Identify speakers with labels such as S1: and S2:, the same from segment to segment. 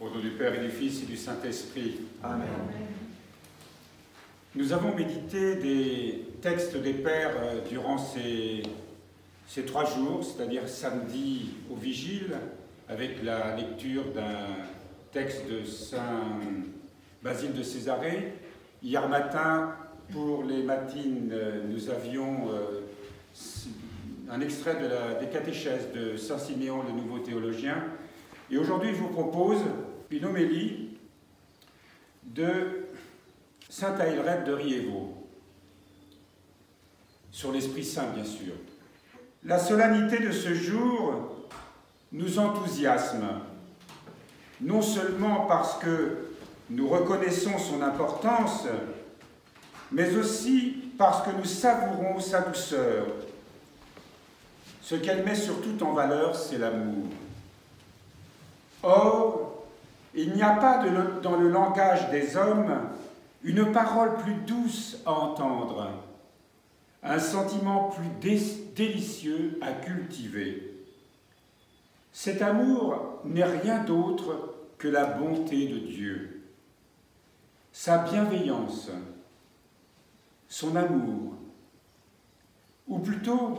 S1: Au nom du Père et du Fils et du Saint-Esprit.
S2: Amen.
S1: Nous avons médité des textes des Pères durant ces 3 jours, c'est-à-dire samedi au Vigile, avec la lecture d'un texte de Saint Basile de Césarée. Hier matin, pour les matines, nous avions un extrait des catéchèses de Saint Siméon, le nouveau théologien. Et aujourd'hui, je vous propose une homélie de Saint Aelred de Riévaux, sur l'Esprit Saint, bien sûr. La solennité de ce jour nous enthousiasme, non seulement parce que nous reconnaissons son importance, mais aussi parce que nous savourons sa douceur. Ce qu'elle met surtout en valeur, c'est l'amour. Or, il n'y a pas dans le langage des hommes une parole plus douce à entendre, un sentiment plus délicieux à cultiver. Cet amour n'est rien d'autre que la bonté de Dieu, sa bienveillance, son amour, ou plutôt,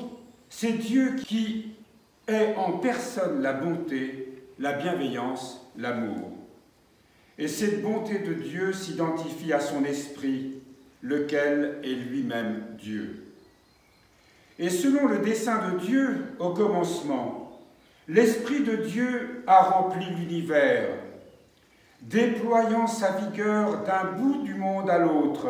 S1: c'est Dieu qui est en personne la bonté, la bienveillance, l'amour. Et cette bonté de Dieu s'identifie à son esprit, lequel est lui-même Dieu. Et selon le dessein de Dieu, au commencement, l'Esprit de Dieu a rempli l'univers, déployant sa vigueur d'un bout du monde à l'autre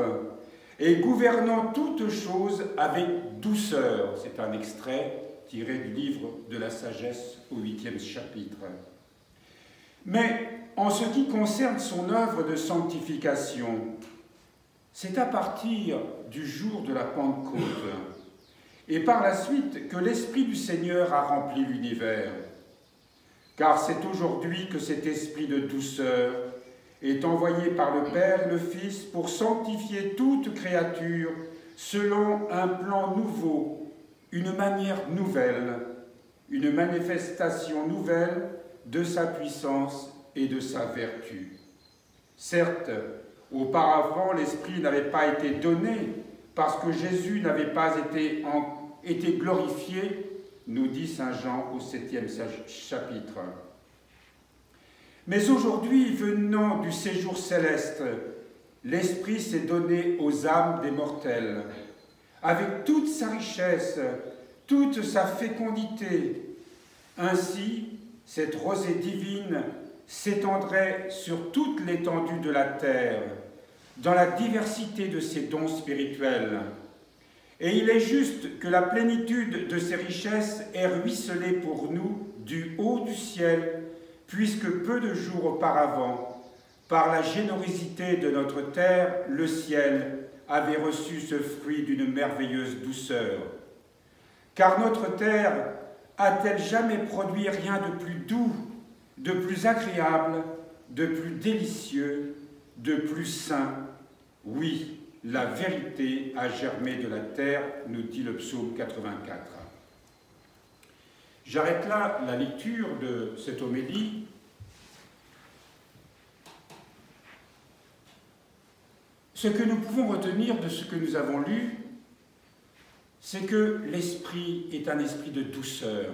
S1: et gouvernant toutes choses avec douceur. C'est un extrait tiré du livre de la sagesse au 8e chapitre. Mais en ce qui concerne son œuvre de sanctification, c'est à partir du jour de la Pentecôte et par la suite que l'Esprit du Seigneur a rempli l'univers. Car c'est aujourd'hui que cet esprit de douceur est envoyé par le Père et le Fils pour sanctifier toute créature selon un plan nouveau, une manière nouvelle, une manifestation nouvelle de sa puissance et de sa vertu. Certes, auparavant, l'Esprit n'avait pas été donné parce que Jésus n'avait pas été glorifié, nous dit Saint Jean au 7e chapitre. Mais aujourd'hui, venant du séjour céleste, l'Esprit s'est donné aux âmes des mortels, avec toute sa richesse, toute sa fécondité. Ainsi, cette rosée divine s'étendrait sur toute l'étendue de la terre, dans la diversité de ses dons spirituels. Et il est juste que la plénitude de ces richesses ait ruisselé pour nous du haut du ciel, puisque peu de jours auparavant, par la générosité de notre terre, le ciel avait reçu ce fruit d'une merveilleuse douceur. Car notre terre a-t-elle jamais produit rien de plus doux, de plus agréable, de plus délicieux, de plus sain? Oui, la vérité a germé de la terre, nous dit le psaume 84. J'arrête là la lecture de cette homélie. Ce que nous pouvons retenir de ce que nous avons lu, c'est que l'Esprit est un esprit de douceur.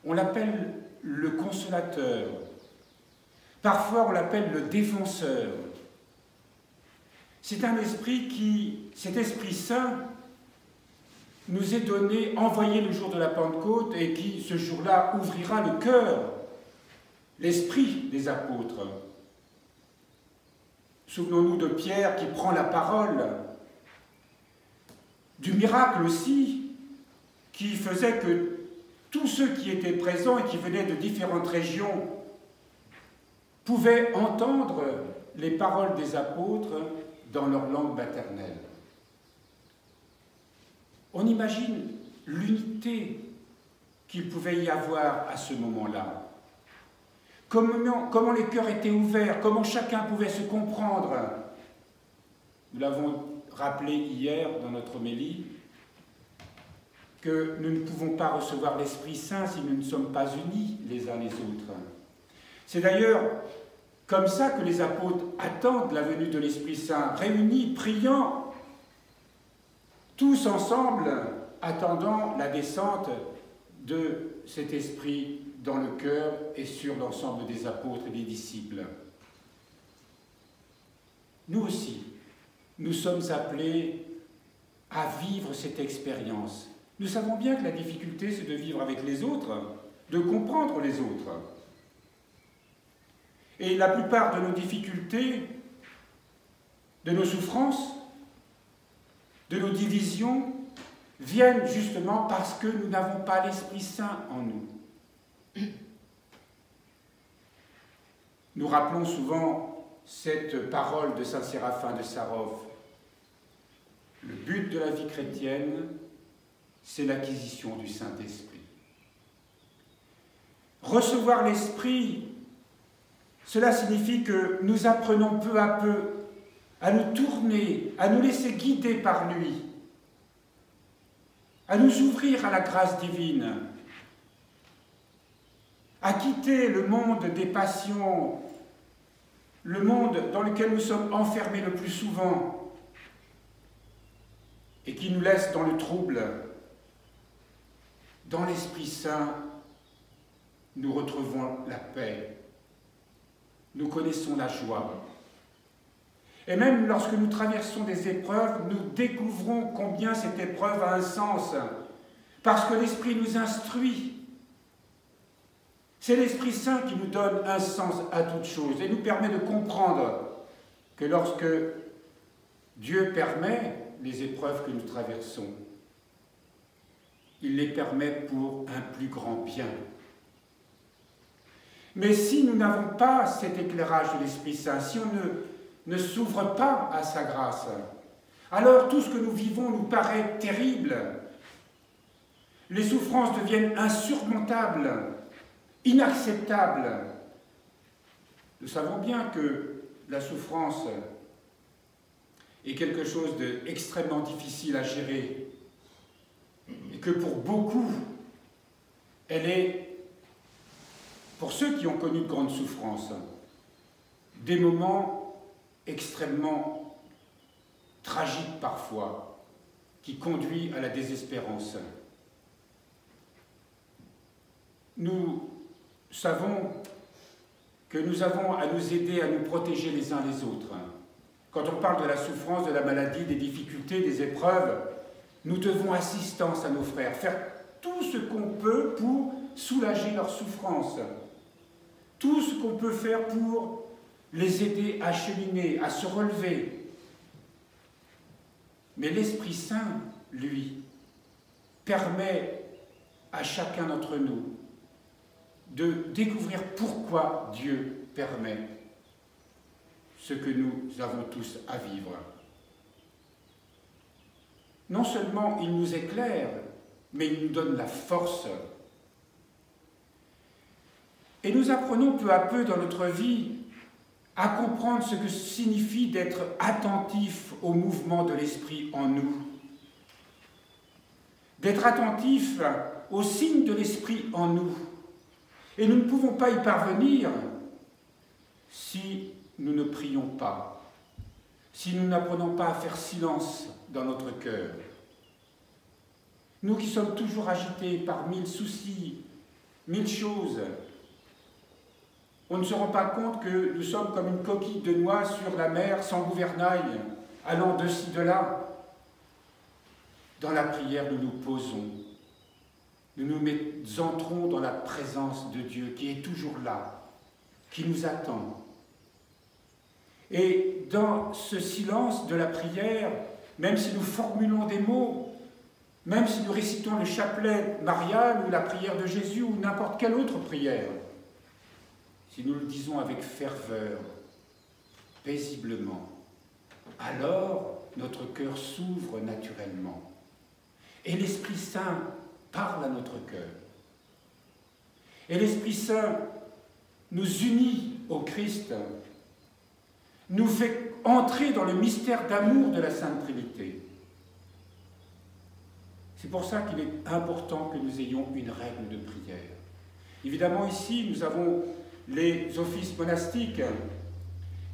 S1: On l'appelle le consolateur. Parfois, on l'appelle le défenseur. C'est un esprit cet Esprit Saint, nous est donné, envoyé le jour de la Pentecôte et qui, ce jour-là, ouvrira le cœur, l'esprit des apôtres. Souvenons-nous de Pierre qui prend la parole, du miracle aussi, qui faisait que tous ceux qui étaient présents et qui venaient de différentes régions pouvaient entendre les paroles des apôtres dans leur langue maternelle. On imagine l'unité qu'il pouvait y avoir à ce moment-là. Comment les cœurs étaient ouverts, comment chacun pouvait se comprendre. Nous l'avons rappelé hier dans notre homélie, que nous ne pouvons pas recevoir l'Esprit Saint si nous ne sommes pas unis les uns les autres. C'est d'ailleurs comme ça que les apôtres attendent la venue de l'Esprit Saint, réunis, priant, tous ensemble, attendant la descente de cet Esprit dans le cœur et sur l'ensemble des apôtres et des disciples. Nous aussi, nous sommes appelés à vivre cette expérience. Nous savons bien que la difficulté, c'est de vivre avec les autres, de comprendre les autres. Et la plupart de nos difficultés, de nos souffrances, de nos divisions, viennent justement parce que nous n'avons pas l'Esprit Saint en nous. Nous rappelons souvent cette parole de saint Séraphin de Sarov. Le but de la vie chrétienne, c'est l'acquisition du Saint-Esprit. Recevoir l'Esprit, cela signifie que nous apprenons peu à peu à nous tourner, à nous laisser guider par lui, à nous ouvrir à la grâce divine, à quitter le monde des passions, le monde dans lequel nous sommes enfermés le plus souvent et qui nous laisse dans le trouble. Dans l'Esprit Saint, nous retrouvons la paix, nous connaissons la joie. Et même lorsque nous traversons des épreuves, nous découvrons combien cette épreuve a un sens, parce que l'Esprit nous instruit. C'est l'Esprit Saint qui nous donne un sens à toute chose et nous permet de comprendre que lorsque Dieu permet les épreuves que nous traversons, il les permet pour un plus grand bien. Mais si nous n'avons pas cet éclairage de l'Esprit Saint, si on ne s'ouvre pas à sa grâce, alors tout ce que nous vivons nous paraît terrible. Les souffrances deviennent insurmontables, inacceptables. Nous savons bien que la souffrance est quelque chose d'extrêmement difficile à gérer et que pour beaucoup, elle est, pour ceux qui ont connu de grandes souffrances, des moments extrêmement tragiques parfois, qui conduit à la désespérance. Nous savons que nous avons à nous aider, à nous protéger les uns les autres. Quand on parle de la souffrance, de la maladie, des difficultés, des épreuves, nous devons assistance à nos frères, faire tout ce qu'on peut pour soulager leur souffrance, tout ce qu'on peut faire pour les aider à cheminer, à se relever. Mais l'Esprit Saint, lui, permet à chacun d'entre nous de découvrir pourquoi Dieu permet ce que nous avons tous à vivre. Non seulement il nous éclaire, mais il nous donne la force. Et nous apprenons peu à peu dans notre vie à comprendre ce que signifie d'être attentif au mouvement de l'Esprit en nous, d'être attentif aux signes de l'Esprit en nous. Et nous ne pouvons pas y parvenir si nous ne prions pas, si nous n'apprenons pas à faire silence dans notre cœur. Nous qui sommes toujours agités par 1000 soucis, 1000 choses, on ne se rend pas compte que nous sommes comme une coquille de noix sur la mer sans gouvernail, allant de ci, de là. Dans la prière, nous nous posons. Nous entrons dans la présence de Dieu qui est toujours là, qui nous attend. Et dans ce silence de la prière, même si nous formulons des mots, même si nous récitons le chapelet marial ou la prière de Jésus ou n'importe quelle autre prière, si nous le disons avec ferveur, paisiblement, alors notre cœur s'ouvre naturellement. Et l'Esprit Saint parle à notre cœur. Et l'Esprit Saint nous unit au Christ, nous fait entrer dans le mystère d'amour de la Sainte Trinité. C'est pour ça qu'il est important que nous ayons une règle de prière. Évidemment, ici, nous avons les offices monastiques.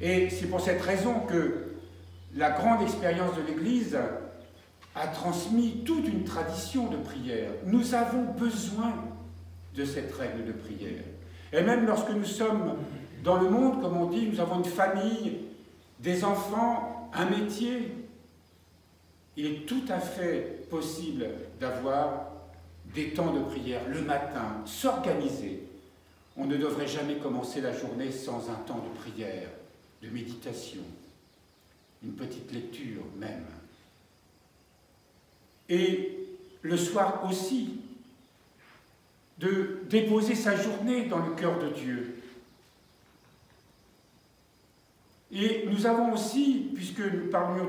S1: Et c'est pour cette raison que la grande expérience de l'Église a transmis toute une tradition de prière. Nous avons besoin de cette règle de prière. Et même lorsque nous sommes dans le monde, comme on dit, nous avons une famille, des enfants, un métier, il est tout à fait possible d'avoir des temps de prière le matin, s'organiser. On ne devrait jamais commencer la journée sans un temps de prière, de méditation, une petite lecture même. Et le soir aussi, de déposer sa journée dans le cœur de Dieu. Et nous avons aussi, puisque nous parlions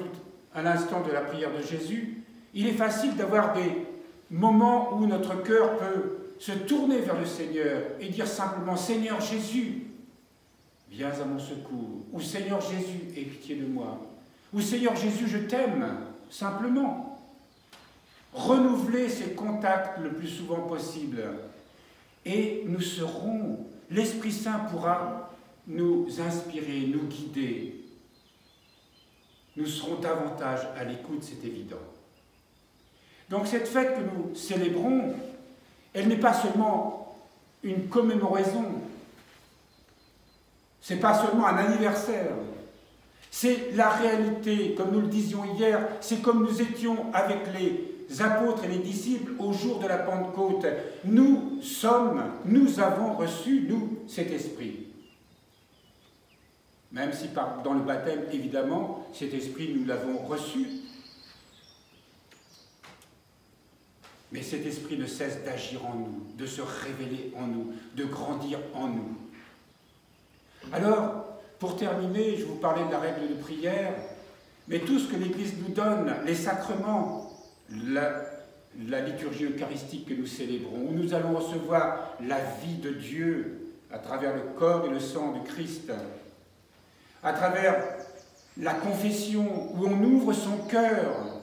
S1: à l'instant de la prière de Jésus, il est facile d'avoir des moments où notre cœur peut se tourner vers le Seigneur et dire simplement « Seigneur Jésus, viens à mon secours » ou « Seigneur Jésus, aie pitié de moi » ou « Seigneur Jésus, je t'aime » simplement. Renouveler ces contacts le plus souvent possible. Et nous serons, l'Esprit Saint pourra nous inspirer, nous guider. Nous serons davantage à l'écoute, c'est évident. Donc cette fête que nous célébrons, elle n'est pas seulement une commémoration, ce n'est pas seulement un anniversaire, c'est la réalité, comme nous le disions hier, c'est comme nous étions avec les apôtres et les disciples au jour de la Pentecôte. Nous avons reçu, nous, cet esprit. Même si dans le baptême, évidemment, cet esprit, nous l'avons reçu. Mais cet esprit ne cesse d'agir en nous, de se révéler en nous, de grandir en nous. Alors, pour terminer, je vous parlais de la règle de prière, mais tout ce que l'Église nous donne, les sacrements, la liturgie eucharistique que nous célébrons, où nous allons recevoir la vie de Dieu à travers le corps et le sang du Christ, à travers la confession où on ouvre son cœur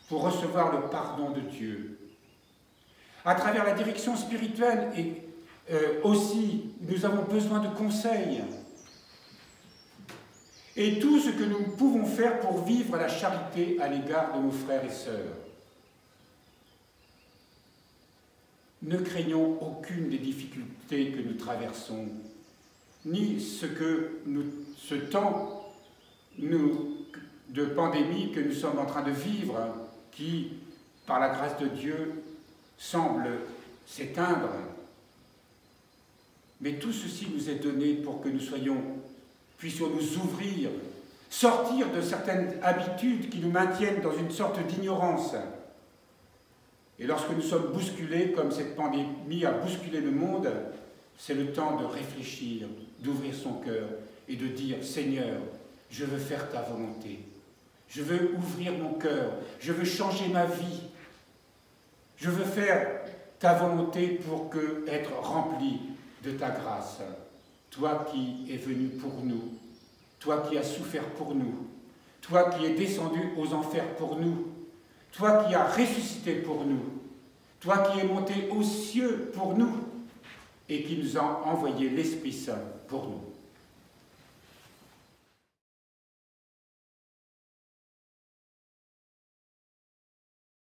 S1: pour recevoir le pardon de Dieu, à travers la direction spirituelle et aussi nous avons besoin de conseils, et tout ce que nous pouvons faire pour vivre la charité à l'égard de nos frères et sœurs. Ne craignons aucune des difficultés que nous traversons, ni ce temps de pandémie que nous sommes en train de vivre, qui, par la grâce de Dieu, semble s'éteindre. Mais tout ceci nous est donné pour que nous puissions nous ouvrir, sortir de certaines habitudes qui nous maintiennent dans une sorte d'ignorance. Et lorsque nous sommes bousculés, comme cette pandémie a bousculé le monde, c'est le temps de réfléchir, d'ouvrir son cœur et de dire « Seigneur, je veux faire ta volonté. Je veux ouvrir mon cœur. Je veux changer ma vie. Je veux faire ta volonté pour être rempli de ta grâce. Toi qui es venu pour nous, toi qui as souffert pour nous, toi qui es descendu aux enfers pour nous, toi qui as ressuscité pour nous, toi qui es monté aux cieux pour nous et qui nous a envoyé l'Esprit Saint pour nous.